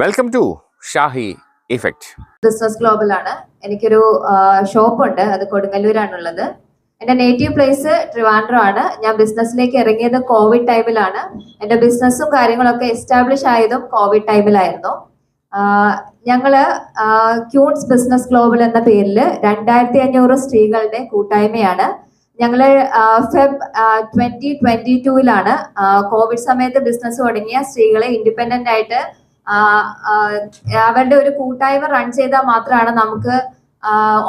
Welcome to Shahi effect. Business global ആണ്. എനിക്കൊരു shop ഉണ്ട്, അത് കൊടുങ്ങല്ലൂരാണുള്ളത്. എൻ്റെ നേറ്റീവ് പ്ലേസ് ട്രിവാൻഡ്രം ആണ്. ഞാൻ ബിസിനസ്സിലേക്ക് ഇറങ്ങിയത് കോവിഡ് ടൈമിലാണ്. എൻ്റെ ബിസിനസ്സും കാര്യങ്ങളൊക്കെ എസ്റ്റാബ്ലിഷ് ആയതും കോവിഡ് ടൈമിലായിരുന്നു. ഞങ്ങള് ക്യൂൺസ് ബിസിനസ് ഗ്ലോബൽ എന്ന പേരിൽ 2500 സ്ത്രീകളുടെ കൂട്ടായ്മയാണ്. ഞങ്ങള് ഫെബ് 2022 കോവിഡ് സമയത്ത് ബിസിനസ് തുടങ്ങിയ സ്ത്രീകളെ ഇൻഡിപെൻഡന്റ് ആയിട്ട് അവരുടെ ഒരു കൂട്ടായ്മ റൺ ചെയ്താൽ മാത്രമാണ് നമുക്ക്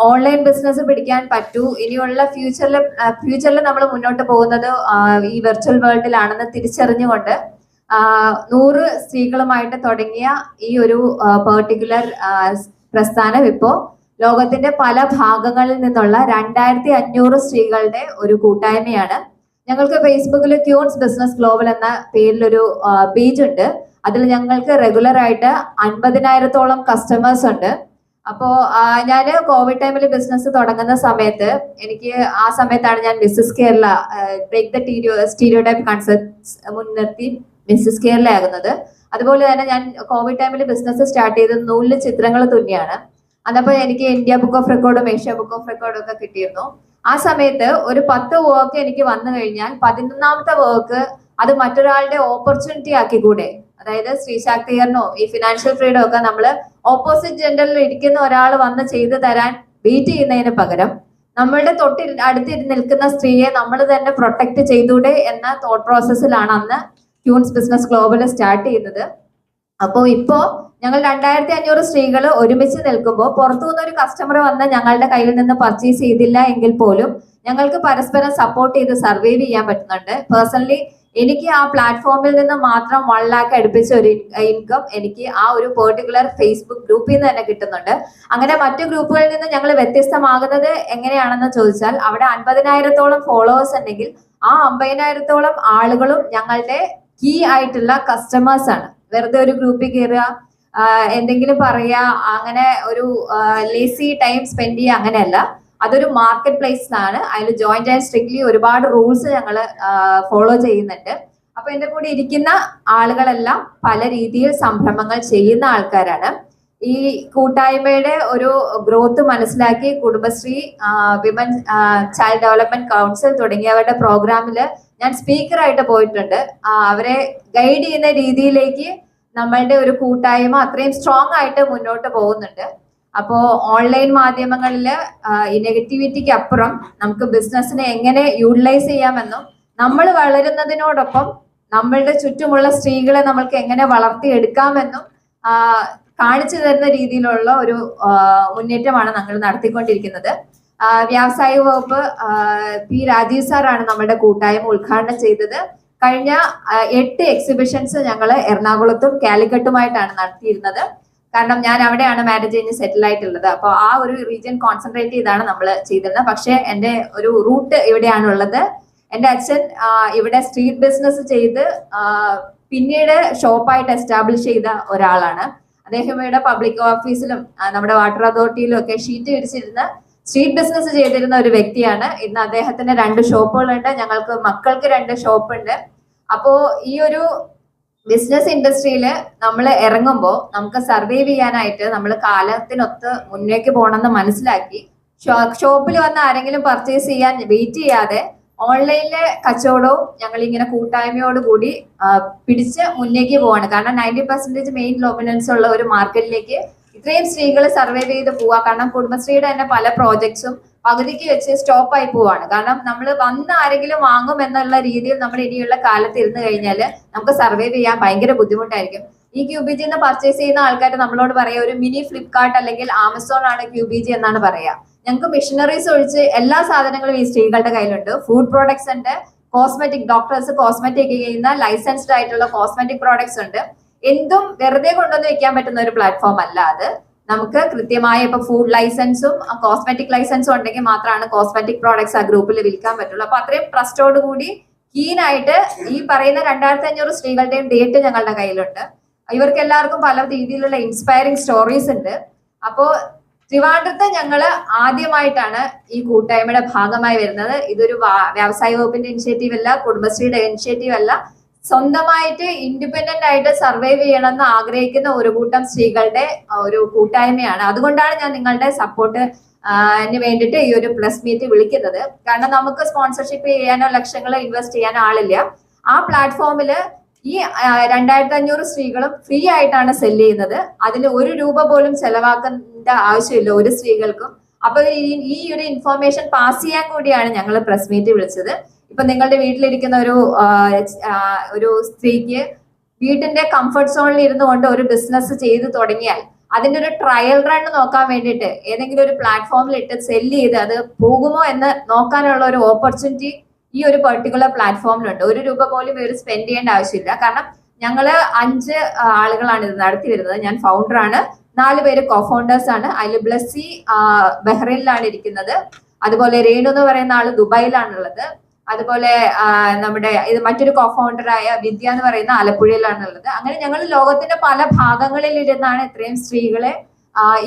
ഓൺലൈൻ ബിസിനസ് പിടിക്കാൻ പറ്റൂ. ഇനിയുള്ള ഫ്യൂച്ചറിൽ നമ്മൾ മുന്നോട്ട് പോകുന്നത് ഈ വെർച്വൽ വേൾഡിലാണെന്ന് തിരിച്ചറിഞ്ഞുകൊണ്ട് 100 സ്ത്രീകളുമായിട്ട് തുടങ്ങിയ ഈ ഒരു പെർട്ടിക്കുലർ പ്രസ്ഥാനം ഇപ്പോൾ ലോകത്തിന്റെ പല ഭാഗങ്ങളിൽ നിന്നുള്ള 2500 സ്ത്രീകളുടെ ഒരു കൂട്ടായ്മയാണ്. ഞങ്ങൾക്ക് ഫേസ്ബുക്കിൽ ക്യൂൺസ് ബിസിനസ് ഗ്ലോബൽ എന്ന പേരിലൊരു പേജ് ഉണ്ട്. അതിൽ ഞങ്ങൾക്ക് റെഗുലർ ആയിട്ട് 50,000-ഓളം കസ്റ്റമേഴ്സ് ഉണ്ട്. അപ്പോൾ ഞാൻ കോവിഡ് ടൈമിൽ ബിസിനസ് തുടങ്ങുന്ന സമയത്ത് ആ സമയത്താണ് ഞാൻ Mrs Kerala break the stereotype concepts മുൻനിർത്തി മിസ്സസ് കേരള ആകുന്നത്. അതുപോലെ തന്നെ ഞാൻ കോവിഡ് ടൈമിൽ ബിസിനസ് സ്റ്റാർട്ട് ചെയ്തത് നൂലിൽ ചിത്രങ്ങൾ തുന്നിയാണ്. അതപ്പോൾ എനിക്ക് ഇന്ത്യ ബുക്ക് ഓഫ് റെക്കോർഡും ഏഷ്യ ബുക്ക് ഓഫ് റെക്കോർഡും ഒക്കെ കിട്ടിയിരുന്നു. ആ സമയത്ത് ഒരു 10 വർക്ക് എനിക്ക് വന്നു കഴിഞ്ഞാൽ 11ാമത്തെ വർക്ക് അത് മറ്റൊരാളുടെ ഓപ്പർച്യൂണിറ്റി ആക്കി കൂടെ. അതായത് സ്ത്രീ ശാക്തീകരണോ ഈ ഫിനാൻഷ്യൽ ഫ്രീഡം ഒക്കെ നമ്മൾ ഓപ്പോസിറ്റ് ജെൻഡറിൽ ഇരിക്കുന്ന ഒരാൾ വന്ന് ചെയ്തു തരാൻ വെയിറ്റ് ചെയ്യുന്നതിന് പകരം നമ്മളുടെ അടുത്തിരുന്ന് നിൽക്കുന്ന സ്ത്രീയെ നമ്മൾ തന്നെ പ്രൊട്ടക്ട് ചെയ്തൂടെ എന്ന തോട്ട് പ്രോസസ്സിലാണ് അന്ന് ക്യൂൺസ് ബിസിനസ് ഗ്ലോബൽ സ്റ്റാർട്ട് ചെയ്യുന്നത്. അപ്പോൾ ഇപ്പോ ഞങ്ങൾ 2500 സ്ത്രീകൾ ഒരുമിച്ച് നിൽക്കുമ്പോൾ പുറത്തുനിന്ന് ഒരു കസ്റ്റമർ വന്ന് ഞങ്ങളുടെ കയ്യിൽ നിന്ന് പർച്ചേസ് ചെയ്തില്ല എങ്കിൽ പോലും ഞങ്ങൾക്ക് പരസ്പരം സപ്പോർട്ട് ചെയ്ത് സർവൈവ് ചെയ്യാൻ പറ്റുന്നുണ്ട്. പേഴ്സണലി എനിക്ക് ആ പ്ലാറ്റ്ഫോമിൽ നിന്ന് മാത്രം 1 lakh അടുപ്പിച്ച ഒരു ഇൻകം എനിക്ക് ആ ഒരു പെർട്ടിക്കുലർ ഫേസ്ബുക്ക് ഗ്രൂപ്പിൽ നിന്ന് തന്നെ കിട്ടുന്നുണ്ട്. അങ്ങനെ മറ്റു ഗ്രൂപ്പുകളിൽ നിന്ന് ഞങ്ങൾ വ്യത്യസ്തമാകുന്നത് എങ്ങനെയാണെന്ന് ചോദിച്ചാൽ അവിടെ 50,000-ഓളം ഫോളോവേഴ്സ് ഉണ്ടെങ്കിൽ ആ 50,000-ഓളം ആളുകളും ഞങ്ങളുടെ കീ ആയിട്ടുള്ള കസ്റ്റമേഴ്സ് ആണ്. വെറുതെ ഒരു ഗ്രൂപ്പിൽ കയറുക, എന്തെങ്കിലും പറയുക, അങ്ങനെ ഒരു ലേസി ടൈം സ്പെൻഡ് ചെയ്യുക, അങ്ങനെയല്ല. അതൊരു മാർക്കറ്റ് പ്ലേസിലാണ്. അതിൽ ജോയിൻ ചെയ്യാൻ സ്ട്രിക്ട്ലി ഒരുപാട് റൂൾസ് ഞങ്ങൾ ഫോളോ ചെയ്യുന്നുണ്ട്. അപ്പൊ എന്റെ കൂടെ ഇരിക്കുന്ന ആളുകളെല്ലാം പല രീതിയിൽ സംരംഭങ്ങൾ ചെയ്യുന്ന ആൾക്കാരാണ്. ഈ കൂട്ടായ്മയുടെ ഒരു ഗ്രോത്ത് മനസ്സിലാക്കി Kudumbashree, women child development council തുടങ്ങിയവരുടെ പ്രോഗ്രാമിൽ ഞാൻ സ്പീക്കറായിട്ട് പോയിട്ടുണ്ട്. അവരെ ഗൈഡ് ചെയ്യുന്ന രീതിയിലേക്ക് നമ്മളുടെ ഒരു കൂട്ടായ്മ അത്രയും സ്ട്രോങ് ആയിട്ട് മുന്നോട്ട് പോകുന്നുണ്ട്. അപ്പോൾ ഓൺലൈൻ മാധ്യമങ്ങളിൽ ഈ നെഗറ്റിവിറ്റിക്ക് അപ്പുറം നമുക്ക് ബിസിനസ്സിനെ എങ്ങനെ യൂട്ടിലൈസ് ചെയ്യാമെന്നും നമ്മൾ വളരുന്നതിനോടൊപ്പം നമ്മളുടെ ചുറ്റുമുള്ള സ്ത്രീകളെ നമ്മൾക്ക് എങ്ങനെ വളർത്തിയെടുക്കാമെന്നും കാണിച്ചു തരുന്ന രീതിയിലുള്ള ഒരു മുന്നേറ്റമാണ് ഞങ്ങൾ നടത്തിക്കൊണ്ടിരിക്കുന്നത്. വ്യാവസായിക വകുപ്പ് പി രാജീവ് സാറാണ് നമ്മുടെ കൂട്ടായ്മ ഉദ്ഘാടനം ചെയ്തത്. കഴിഞ്ഞ 8 എക്സിബിഷൻസ് ഞങ്ങൾ എറണാകുളത്തും കാലിക്കട്ടുമായിട്ടാണ് നടത്തിയിരുന്നത്. കാരണം ഞാൻ അവിടെയാണ് മാരേജ് കഴിഞ്ഞ് സെറ്റിൽ ആയിട്ടുള്ളത്. അപ്പോൾ ആ ഒരു റീജിയൻ കോൺസെൻട്രേറ്റ് ചെയ്താണ് നമ്മൾ ചെയ്തിരുന്നത്. പക്ഷെ എൻ്റെ ഒരു റൂട്ട് ഇവിടെയാണുള്ളത്. എൻ്റെ അച്ഛൻ ഇവിടെ സ്ട്രീറ്റ് ബിസിനസ് ചെയ്ത് പിന്നീട് ഷോപ്പായിട്ട് എസ്റ്റാബ്ലിഷ് ചെയ്ത ഒരാളാണ്. അദ്ദേഹം ഇവിടെ പബ്ലിക് ഓഫീസിലും നമ്മുടെ വാട്ടർ അതോറിറ്റിയിലും ഒക്കെ ഷീറ്റ് വിരിച്ചിരുന്ന സ്ട്രീറ്റ് ബിസിനസ് ചെയ്തിരുന്ന ഒരു വ്യക്തിയാണ്. ഇന്ന് അദ്ദേഹത്തിന് 2 ഷോപ്പുകളുണ്ട്. ഞങ്ങൾക്ക് മക്കൾക്ക് 2 ഷോപ്പുണ്ട്. അപ്പോ ഈ ഒരു ബിസിനസ് ഇൻഡസ്ട്രിയിൽ നമ്മൾ ഇറങ്ങുമ്പോൾ നമുക്ക് സർവൈവ് ചെയ്യാനായിട്ട് നമ്മൾ കാലത്തിനൊത്ത് മുന്നേക്ക് പോകണമെന്ന് മനസ്സിലാക്കി ഷോപ്പിൽ വന്ന് ആരെങ്കിലും പർച്ചേസ് ചെയ്യാൻ വെയിറ്റ് ചെയ്യാതെ ഓൺലൈനിലെ കച്ചവടവും ഞങ്ങൾ ഇങ്ങനെ കൂട്ടായ്മയോട് കൂടി പിടിച്ച് മുന്നേക്ക് പോവാണ്. കാരണം 90% മെയിൻ ഡോമിനൻസ് ഉള്ള ഒരു മാർക്കറ്റിലേക്ക് ഇത്രയും സ്ത്രീകൾ സർവൈവ് ചെയ്ത് പോവാ. കാരണം കുടുംബശ്രീയുടെ തന്നെ പല പ്രോജക്ട്സും പകുതിക്ക് വെച്ച് സ്റ്റോപ്പ് ആയി പോവാണ്. കാരണം നമ്മൾ വന്ന് ആരെങ്കിലും വാങ്ങും എന്നുള്ള രീതിയിൽ നമ്മൾ ഇനിയുള്ള കാലത്ത് ഇരുന്ന് കഴിഞ്ഞാൽ നമുക്ക് സർവൈവ് ചെയ്യാൻ ഭയങ്കര ബുദ്ധിമുട്ടായിരിക്കും. ഈ ക്യൂബിജി എന്ന് പർച്ചേസ് ചെയ്യുന്ന ആൾക്കാർ നമ്മളോട് പറയാ ഒരു മിനി ഫ്ലിപ്കാർട്ട് അല്ലെങ്കിൽ ആമസോൺ ആണ് ക്യൂബിജി എന്നാണ് പറയാ. ഞങ്ങൾക്ക് മിഷനറീസ് ഒഴിച്ച് എല്ലാ സാധനങ്ങളും ഈ സ്ത്രീകളുടെ കയ്യിലുണ്ട്. ഫുഡ് പ്രോഡക്ട്സ് ഉണ്ട്, കോസ്മെറ്റിക് ഡോക്ടേഴ്സ് കോസ്മെറ്റിക് ചെയ്യുന്ന ലൈസൻസ്ഡ് ആയിട്ടുള്ള കോസ്മെറ്റിക് പ്രോഡക്ട്സ് ഉണ്ട്. എന്തും വെറുതെ കൊണ്ടുവന്ന് വെക്കാൻ പറ്റുന്ന ഒരു പ്ലാറ്റ്ഫോം അല്ല അത്. നമുക്ക് കൃത്യമായ ഇപ്പൊ ഫുഡ് ലൈസൻസും കോസ്മെറ്റിക് ലൈസൻസും ഉണ്ടെങ്കിൽ മാത്രമാണ് കോസ്മെറ്റിക് പ്രോഡക്ട്സ് ആ ഗ്രൂപ്പിൽ വിൽക്കാൻ പറ്റുള്ളൂ. അപ്പൊ അത്രയും ട്രസ്റ്റോട് കൂടി കീനായിട്ട് ഈ പറയുന്ന 2500 സ്ത്രീകളുടെയും ഡേറ്റ് ഞങ്ങളുടെ കയ്യിലുണ്ട്. ഇവർക്ക് എല്ലാവർക്കും പല രീതിയിലുള്ള ഇൻസ്പയറിംഗ് സ്റ്റോറീസ് ഉണ്ട്. അപ്പോ ട്രിവാൻഡ്രത്ത് ഞങ്ങൾ ആദ്യമായിട്ടാണ് ഈ കൂട്ടായ്മയുടെ ഭാഗമായി വരുന്നത്. ഇതൊരു വ്യവസായ വകുപ്പിന്റെ ഇനിഷ്യേറ്റീവ് അല്ല, കുടുംബശ്രീയുടെ ഇനിഷ്യേറ്റീവ് അല്ല, സ്വന്തമായിട്ട് ഇൻഡിപെൻഡന്റ് ആയിട്ട് സർവൈവ് ചെയ്യണമെന്ന് ആഗ്രഹിക്കുന്ന ഒരു കൂട്ടം സ്ത്രീകളുടെ ഒരു കൂട്ടായ്മയാണ്. അതുകൊണ്ടാണ് ഞാൻ നിങ്ങളുടെ സപ്പോർട്ട് വേണ്ടിയിട്ട് ഈ ഒരു പ്ലസ് മീറ്റ് വിളിക്കുന്നത്. കാരണം നമുക്ക് സ്പോൺസർഷിപ്പ് ചെയ്യാനോ ലക്ഷങ്ങൾ ഇൻവെസ്റ്റ് ചെയ്യാനോ ആളില്ല. ആ പ്ലാറ്റ്ഫോമിൽ ഈ 2500 സ്ത്രീകളും ഫ്രീ ആയിട്ടാണ് സെല് ചെയ്യുന്നത്. അതിൽ 1 രൂപ പോലും ചെലവാക്കേണ്ട ആവശ്യമില്ല ഒരു സ്ത്രീകൾക്കും. അപ്പൊ ഈ ഒരു ഇൻഫോർമേഷൻ പാസ് ചെയ്യാൻ കൂടിയാണ് ഞങ്ങൾ പ്രസ് മീറ്റ് വിളിച്ചത്. ഇപ്പൊ നിങ്ങളുടെ വീട്ടിലിരിക്കുന്ന ഒരു സ്ത്രീക്ക് വീട്ടിന്റെ കംഫർട്ട് സോണിൽ ഇരുന്നു കൊണ്ട് ഒരു ബിസിനസ് ചെയ്ത് തുടങ്ങിയാൽ അതിന്റെ ഒരു ട്രയൽ റൺ നോക്കാൻ വേണ്ടിയിട്ട് ഏതെങ്കിലും ഒരു പ്ലാറ്റ്ഫോമിൽ ഇട്ട് സെല് ചെയ്ത് അത് പോകുമോ എന്ന് നോക്കാനുള്ള ഒരു ഓപ്പർച്യൂണിറ്റി ഈ ഒരു പെർട്ടിക്കുലർ പ്ലാറ്റ്ഫോമിലുണ്ട്. 1 രൂപ പോലും ഇവർ സ്പെൻഡ് ചെയ്യേണ്ട ആവശ്യമില്ല. കാരണം ഞങ്ങള് 5 ആളുകളാണ് ഇത് നടത്തി വരുന്നത്. ഞാൻ ഫൗണ്ടറാണ്, 4 പേര് കോഫൗണ്ടേഴ്സ് ആണ്. അതിൽ ബ്ലസ്സി ബഹ്റൈനിലാണ് ഇരിക്കുന്നത്. അതുപോലെ രേണു എന്ന് പറയുന്ന ആള് ദുബായിലാണുള്ളത്. അതുപോലെ നമ്മുടെ ഇത് മറ്റൊരു കോഫൗണ്ടറായ വിദ്യ എന്ന് പറയുന്ന ആലപ്പുഴയിലാണുള്ളത്. അങ്ങനെ ഞങ്ങൾ ലോകത്തിന്റെ പല ഭാഗങ്ങളിൽ ഇരുന്നാണ് ഇത്രയും സ്ത്രീകളെ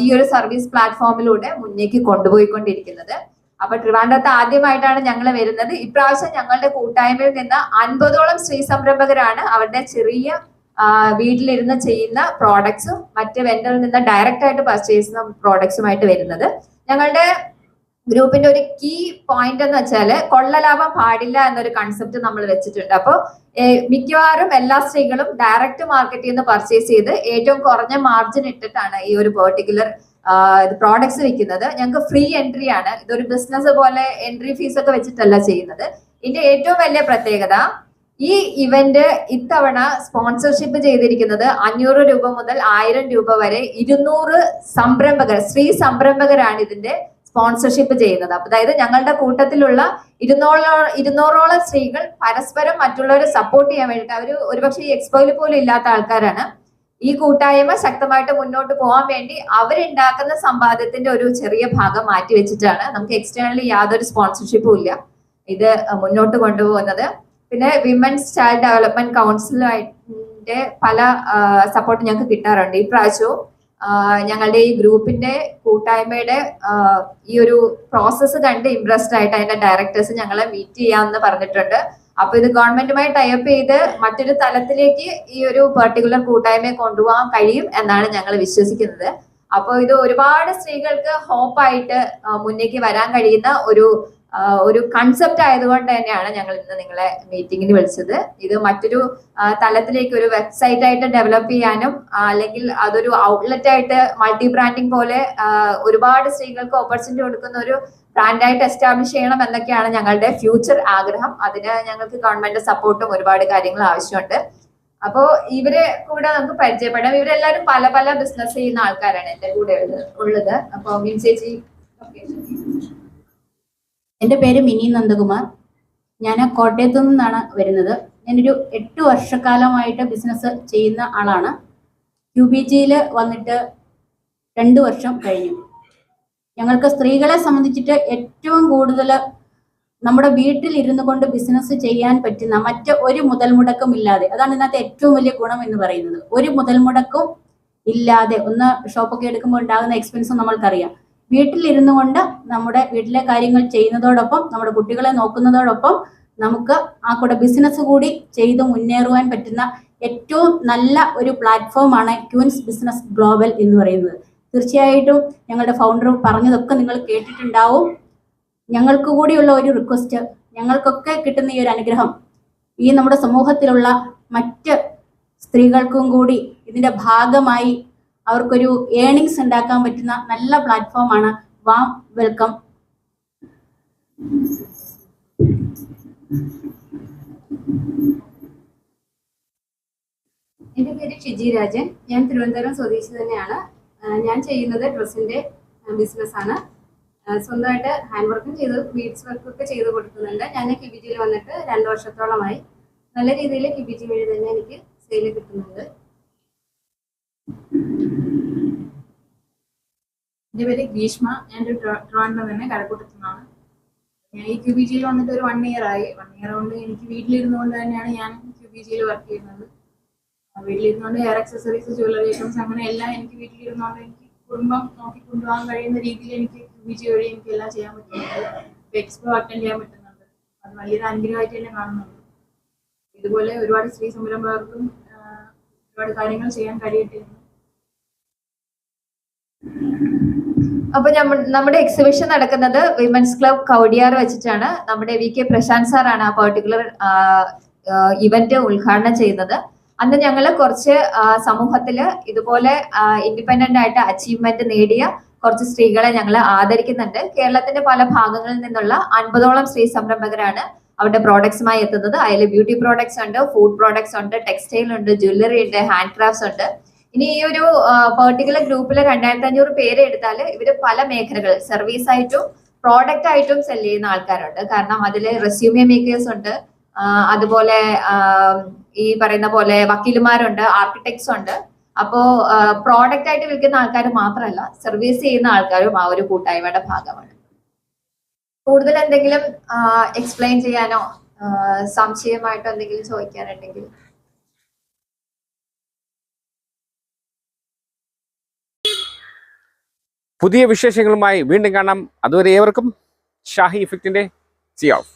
ഈ ഒരു സർവീസ് പ്ലാറ്റ്ഫോമിലൂടെ മുന്നേക്ക് കൊണ്ടുപോയിക്കൊണ്ടിരിക്കുന്നത്. അപ്പൊ ട്രിവാൻഡ്രത്ത് ആദ്യമായിട്ടാണ് ഞങ്ങൾ വരുന്നത്. ഇപ്രാവശ്യം ഞങ്ങളുടെ കൂട്ടായ്മയിൽ നിന്ന് 50ഓളം സ്ത്രീ സംരംഭകരാണ് അവരുടെ ചെറിയ വീട്ടിലിരുന്ന് ചെയ്യുന്ന പ്രോഡക്ട്സും മറ്റ് വെൻഡറിൽ നിന്ന് ഡയറക്റ്റ് ആയിട്ട് പർച്ചേസ് ചെയ്യുന്ന പ്രോഡക്ട്സുമായിട്ട് വരുന്നത്. ഞങ്ങളുടെ ഗ്രൂപ്പിന്റെ ഒരു കീ പോയിന്റ് എന്ന് വെച്ചാല് കൊള്ളലാഭം പാടില്ല എന്നൊരു കൺസെപ്റ്റ് നമ്മൾ വെച്ചിട്ടുണ്ട്. അപ്പോൾ മിക്കവാറും എല്ലാ സ്ത്രീകളും ഡയറക്റ്റ് മാർക്കറ്റിൽ നിന്ന് പർച്ചേസ് ചെയ്ത് ഏറ്റവും കുറഞ്ഞ മാർജിൻ ഇട്ടിട്ടാണ് ഈ ഒരു പെർട്ടിക്കുലർ പ്രോഡക്ട്സ് വിൽക്കുന്നത്. ഞങ്ങൾക്ക് ഫ്രീ എൻട്രി ആണ്. ഇതൊരു ബിസിനസ് പോലെ എൻട്രി ഫീസ് ഒക്കെ വെച്ചിട്ടല്ല ചെയ്യുന്നത്. ഇതിന്റെ ഏറ്റവും വലിയ പ്രത്യേകത, ഈ ഇവന്റ് ഇത്തവണ സ്പോൺസർഷിപ്പ് ചെയ്തിരിക്കുന്നത് 500 രൂപ മുതൽ 1000 രൂപ വരെ 200 സംരംഭകർ, സ്ത്രീ സംരംഭകരാണ് ഇതിന്റെ സ്പോൺസർഷിപ്പ് ചെയ്യുന്നത്. അതായത് ഞങ്ങളുടെ കൂട്ടത്തിലുള്ള 200ഓളം സ്ത്രീകൾ പരസ്പരം മറ്റുള്ളവരെ സപ്പോർട്ട് ചെയ്യാൻ വേണ്ടിയിട്ട്, അവർ ഒരുപക്ഷെ ഈ എക്സ്പോയിൽ പോലും ഇല്ലാത്ത ആൾക്കാരാണ്. ഈ കൂട്ടായ്മ ശക്തമായിട്ട് മുന്നോട്ട് പോകാൻ വേണ്ടി അവരുണ്ടാക്കുന്ന സമ്പാദ്യത്തിന്റെ ഒരു ചെറിയ ഭാഗം മാറ്റി വെച്ചിട്ടാണ്, നമുക്ക് എക്സ്റ്റേണലി യാതൊരു സ്പോൺസർഷിപ്പും ഇല്ല, ഇത് മുന്നോട്ട് കൊണ്ടുപോകുന്നത്. പിന്നെ വിമൻസ് ചൈൽഡ് ഡെവലപ്മെന്റ് കൗൺസിലായിട്ട് പല സപ്പോർട്ട് ഞങ്ങൾക്ക് കിട്ടാറുണ്ട്. ഈ പ്രാവശ്യവും ഞങ്ങളുടെ ഈ ഗ്രൂപ്പിന്റെ കൂട്ടായ്മയുടെ ഈ ഒരു പ്രോസസ്സ് കണ്ട് ഇംപ്രസ്ഡ് ആയിട്ട് അതിന്റെ ഡയറക്ടേഴ്സ് ഞങ്ങളെ മീറ്റ് ചെയ്യാമെന്ന് പറഞ്ഞിട്ടുണ്ട്. അപ്പൊ ഇത് ഗവൺമെന്റുമായി ടൈപ്പ് ചെയ്ത് മറ്റൊരു തലത്തിലേക്ക് ഈ ഒരു പെർട്ടിക്കുലർ കൂട്ടായ്മയെ കൊണ്ടുപോകാൻ കഴിയും എന്നാണ് ഞങ്ങൾ വിശ്വസിക്കുന്നത്. അപ്പോൾ ഇത് ഒരുപാട് സ്ത്രീകൾക്ക് ഹോപ്പായിട്ട് മുന്നേക്ക് വരാൻ കഴിയുന്ന ഒരു കൺസെപ്റ്റ് ആയതുകൊണ്ട് തന്നെയാണ് ഞങ്ങൾ ഇന്ന് നിങ്ങളെ മീറ്റിങ്ങിന് വിളിച്ചത്. ഇത് മറ്റൊരു തലത്തിലേക്ക് ഒരു വെബ്സൈറ്റ് ആയിട്ട് ഡെവലപ്പ് ചെയ്യാനും അല്ലെങ്കിൽ അതൊരു ഔട്ട്ലെറ്റ് ആയിട്ട് മൾട്ടി ബ്രാൻഡിങ് പോലെ ഒരുപാട് സ്ത്രീകൾക്ക് ഓപ്പർച്യൂണിറ്റി കൊടുക്കുന്ന ഒരു ബ്രാൻഡായിട്ട് എസ്റ്റാബ്ലിഷ് ചെയ്യണം എന്നൊക്കെയാണ് ഞങ്ങളുടെ ഫ്യൂച്ചർ ആഗ്രഹം. അതിന് ഞങ്ങൾക്ക് ഗവൺമെന്റ് സപ്പോർട്ടും ഒരുപാട് കാര്യങ്ങൾ ആവശ്യമുണ്ട്. അപ്പോൾ ഇവരെ കൂടെ നമുക്ക് പരിചയപ്പെടാം. ഇവരെല്ലാവരും പല പല ബിസിനസ് ചെയ്യുന്ന ആൾക്കാരാണ് എൻ്റെ കൂടെ ഉള്ളത്. അപ്പോൾ മിൻ ചേച്ചി. എൻ്റെ പേര് മിനി നന്ദകുമാർ. ഞാൻ കോട്ടയത്തു നിന്നാണ് വരുന്നത്. ഞാനൊരു 8 വർഷക്കാലമായിട്ട് ബിസിനസ് ചെയ്യുന്ന ആളാണ്. QBGയിൽ വന്നിട്ട് 2 വർഷം കഴിഞ്ഞു. ഞങ്ങൾക്ക് സ്ത്രീകളെ സംബന്ധിച്ചിട്ട് ഏറ്റവും കൂടുതൽ നമ്മുടെ വീട്ടിൽ ഇരുന്നു കൊണ്ട് ബിസിനസ് ചെയ്യാൻ പറ്റുന്ന മറ്റ് ഒരു മുതൽ മുടക്കും ഇല്ലാതെ, അതാണ് ഇതിനകത്ത് ഏറ്റവും വലിയ ഗുണം എന്ന് പറയുന്നത്. ഒരു മുതൽ മുടക്കും ഇല്ലാതെ ഒന്ന് ഷോപ്പൊക്കെ എടുക്കുമ്പോൾ ഉണ്ടാകുന്ന എക്സ്പെൻസ് നമ്മൾക്കറിയാം. വീട്ടിലിരുന്നു കൊണ്ട് നമ്മുടെ വീട്ടിലെ കാര്യങ്ങൾ ചെയ്യുന്നതോടൊപ്പം നമ്മുടെ കുട്ടികളെ നോക്കുന്നതോടൊപ്പം നമുക്ക് ആ കൂടെ ബിസിനസ് കൂടി ചെയ്ത് മുന്നേറുവാൻ പറ്റുന്ന ഏറ്റവും നല്ല ഒരു പ്ലാറ്റ്ഫോമാണ് ക്യൂൻസ് ബിസിനസ് ഗ്ലോബൽ എന്ന് പറയുന്നത്. തീർച്ചയായിട്ടും ഞങ്ങളുടെ ഫൗണ്ടർ പറഞ്ഞതൊക്കെ നിങ്ങൾ കേട്ടിട്ടുണ്ടാവും. ഞങ്ങൾക്ക് കൂടിയുള്ള ഒരു റിക്വസ്റ്റ്, ഞങ്ങൾക്കൊക്കെ കിട്ടുന്ന ഈ ഒരു അനുഗ്രഹം ഈ നമ്മുടെ സമൂഹത്തിലുള്ള മറ്റ് സ്ത്രീകൾക്കും കൂടി ഇതിന്റെ ഭാഗമായി അവർക്കൊരു ഏണിങ്സ് ഉണ്ടാക്കാൻ പറ്റുന്ന നല്ല പ്ലാറ്റ്ഫോമാണ്. Warm welcome. എൻ്റെ പേര് ഷിജി രാജൻ. ഞാൻ തിരുവനന്തപുരം സ്വദേശി തന്നെയാണ്. ഞാൻ ചെയ്യുന്നത് ഡ്രസ്സിൻ്റെ ബിസിനസ്സാണ്. സ്വന്തമായിട്ട് ഹാൻഡ് വർക്കും ചെയ്ത് ബീഡ്സ് വർക്കൊക്കെ ചെയ്ത് കൊടുക്കുന്നുണ്ട്. ഞാൻ QBGയിൽ വന്നിട്ട് 2 വർഷത്തോളമായി. നല്ല രീതിയിൽ QBG വഴി തന്നെ എനിക്ക് സെയിൽ കിട്ടുന്നുണ്ട്. എൻ്റെ പേര് ഗ്രീഷ്മ. ഞാൻ ട്രിവാൻഡ്രം തന്നെ കരക്കൂട്ടത്തു നിന്നാണ്. ഞാൻ ഈ QBGയിൽ വന്നിട്ട് ഒരു 1 ഇയർ ആയി. 1 ഇയർ കൊണ്ട് എനിക്ക് വീട്ടിലിരുന്നുകൊണ്ട് തന്നെയാണ് ഞാൻ QBGയിൽ വർക്ക് ചെയ്യുന്നത്. വീട്ടിലിരുന്നുകൊണ്ട് ഹെയർ ആക്സസറീസ്, ജ്വല്ലറി ഐറ്റംസ്, അങ്ങനെ എല്ലാം എനിക്ക് വീട്ടിലിരുന്നുകൊണ്ട് എനിക്ക് കുടുംബം നോക്കിക്കൊണ്ടുപോകാൻ കഴിയുന്ന രീതിയിൽ എനിക്ക് QBG വഴി എനിക്ക് എല്ലാം ചെയ്യാൻ പറ്റുന്നുണ്ട്. എക്സ്പോ അറ്റൻഡ് ചെയ്യാൻ പറ്റുന്നുണ്ട്. അത് വലിയൊരു അനുഗ്രഹമായിട്ട് തന്നെ കാണുന്നുണ്ട്. ഇതുപോലെ ഒരുപാട് സ്ത്രീ സംരംഭകർക്കും ഒരുപാട് കാര്യങ്ങൾ ചെയ്യാൻ കഴിയട്ടെ എന്ന്. അപ്പൊ നമ്മുടെ എക്സിബിഷൻ നടക്കുന്നത് വിമൻസ് ക്ലബ് കൗഡിയാർ വെച്ചിട്ടാണ്. നമ്മുടെ VK പ്രശാന്ത് സാറാണ് ആ പെർട്ടിക്കുലർ ഇവന്റ് ഉദ്ഘാടനം ചെയ്യുന്നത്. അന്ന് ഞങ്ങൾ കുറച്ച് സമൂഹത്തില് ഇതുപോലെ ഇൻഡിപെൻഡന്റ് ആയിട്ട് അച്ചീവ്മെന്റ് നേടിയ കുറച്ച് സ്ത്രീകളെ ഞങ്ങൾ ആദരിക്കുന്നുണ്ട്. കേരളത്തിന്റെ പല ഭാഗങ്ങളിൽ നിന്നുള്ള 50ഓളം സ്ത്രീ സംരംഭകരാണ് അവരുടെ പ്രോഡക്ട്സുമായി എത്തുന്നത്. അതിൽ ബ്യൂട്ടി പ്രോഡക്ട്സ് ഉണ്ട്, ഫുഡ് പ്രോഡക്ട്സ് ഉണ്ട്, ടെക്സ്റ്റൈൽ ഉണ്ട്, ജ്വല്ലറി ഉണ്ട്, ഹാൻഡ് ക്രാഫ്റ്റ്സ് ഉണ്ട്. ഇനി ഈ ഒരു പെർട്ടിക്കുലർ ഗ്രൂപ്പിൽ 2500 പേരെ എടുത്താൽ ഇവര് പല മേഖലകൾ സർവീസ് ആയിട്ടും പ്രോഡക്റ്റ് ആയിട്ടും സെല് ചെയ്യുന്ന ആൾക്കാരുണ്ട്. കാരണം അതിൽ റെസ്യൂമെ മേക്കേഴ്സ് ഉണ്ട്, അതുപോലെ ഈ പറയുന്ന പോലെ വക്കീലുമാരുണ്ട്, ആർക്കിടെക്ട്സ് ഉണ്ട്. അപ്പോ പ്രോഡക്റ്റ് ആയിട്ട് വിൽക്കുന്ന ആൾക്കാർ മാത്രമല്ല, സർവീസ് ചെയ്യുന്ന ആൾക്കാരും ആ ഒരു കൂട്ടായ്മയുടെ ഭാഗമാണ്. കൂടുതൽ എന്തെങ്കിലും എക്സ്പ്ലെയിൻ ചെയ്യാനോ സംശയമായിട്ടോ എന്തെങ്കിലും ചോദിക്കാനുണ്ടെങ്കിൽ? പുതിയ വിശേഷങ്ങളുമായി വീണ്ടും കാണാം. അതുവരെ ഏവർക്കും ഷാഹി ഇഫക്റ്റിന്റെ സി ഓഫ്.